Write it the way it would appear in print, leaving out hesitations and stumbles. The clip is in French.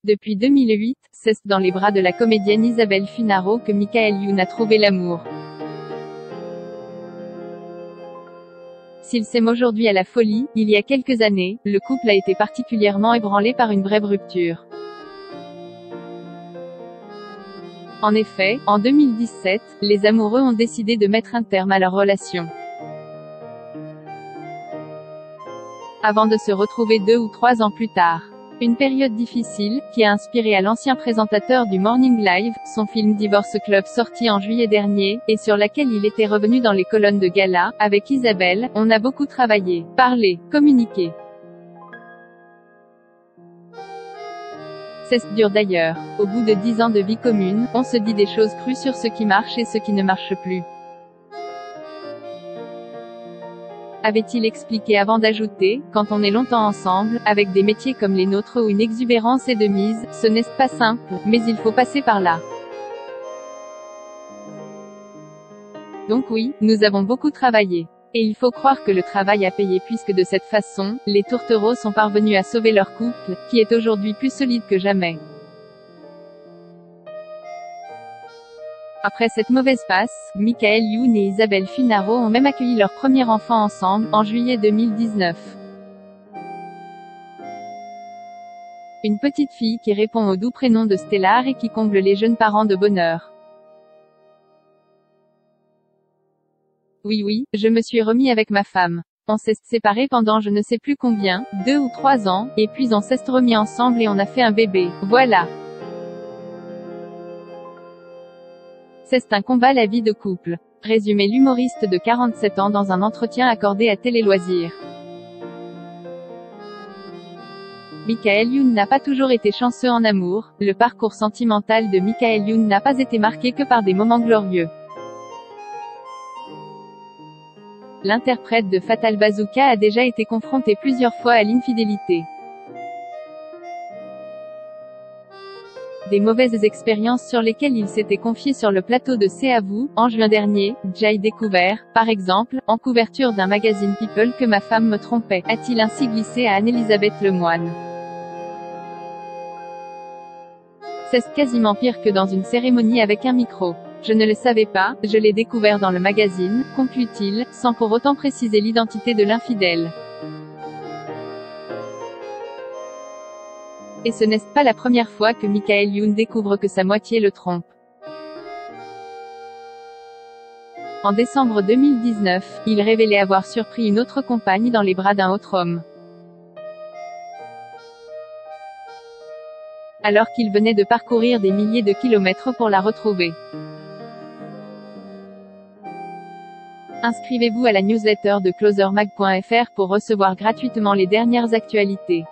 Depuis 2008, c'est dans les bras de la comédienne Isabelle Funaro que Michael Youn a trouvé l'amour. S'il s'aime aujourd'hui à la folie, il y a quelques années, le couple a été particulièrement ébranlé par une brève rupture. En effet, en 2017, les amoureux ont décidé de mettre un terme à leur relation. Avant de se retrouver 2 ou 3 ans plus tard. Une période difficile, qui a inspiré à l'ancien présentateur du Morning Live, son film Divorce Club sorti en juillet dernier, et sur laquelle il était revenu dans les colonnes de gala. Avec Isabelle, on a beaucoup travaillé, parlé, communiqué. C'est dur d'ailleurs. Au bout de 10 ans de vie commune, on se dit des choses crues sur ce qui marche et ce qui ne marche plus. Avait-il expliqué avant d'ajouter, quand on est longtemps ensemble, avec des métiers comme les nôtres où une exubérance est de mise, ce n'est pas simple, mais il faut passer par là. Donc oui, nous avons beaucoup travaillé. Et il faut croire que le travail a payé puisque de cette façon, les tourtereaux sont parvenus à sauver leur couple, qui est aujourd'hui plus solide que jamais. Après cette mauvaise passe, Michael Youn et Isabelle Funaro ont même accueilli leur premier enfant ensemble, en juillet 2019. Une petite fille qui répond au doux prénom de Stellar et qui comble les jeunes parents de bonheur. Oui, je me suis remis avec ma femme. On s'est séparés pendant je ne sais plus combien, 2 ou 3 ans, et puis on s'est remis ensemble et on a fait un bébé, voilà. C'est un combat la vie de couple. Résumé l'humoriste de 47 ans dans un entretien accordé à Télé Loisirs. Michael Youn n'a pas toujours été chanceux en amour, le parcours sentimental de Michael Youn n'a pas été marqué que par des moments glorieux. L'interprète de Fatal Bazooka a déjà été confronté plusieurs fois à l'infidélité. Des mauvaises expériences sur lesquelles il s'était confié sur le plateau de C'est à vous, en juin dernier. J'ai découvert, par exemple, en couverture d'un magazine People que ma femme me trompait, a-t-il ainsi glissé à Anne-Elisabeth Lemoine. C'est quasiment pire que dans une cérémonie avec un micro. Je ne le savais pas, je l'ai découvert dans le magazine, conclut-il, sans pour autant préciser l'identité de l'infidèle. Et ce n'est pas la première fois que Michael Youn découvre que sa moitié le trompe. En décembre 2019, il révélait avoir surpris une autre compagne dans les bras d'un autre homme. Alors qu'il venait de parcourir des milliers de kilomètres pour la retrouver. Inscrivez-vous à la newsletter de closermag.fr pour recevoir gratuitement les dernières actualités.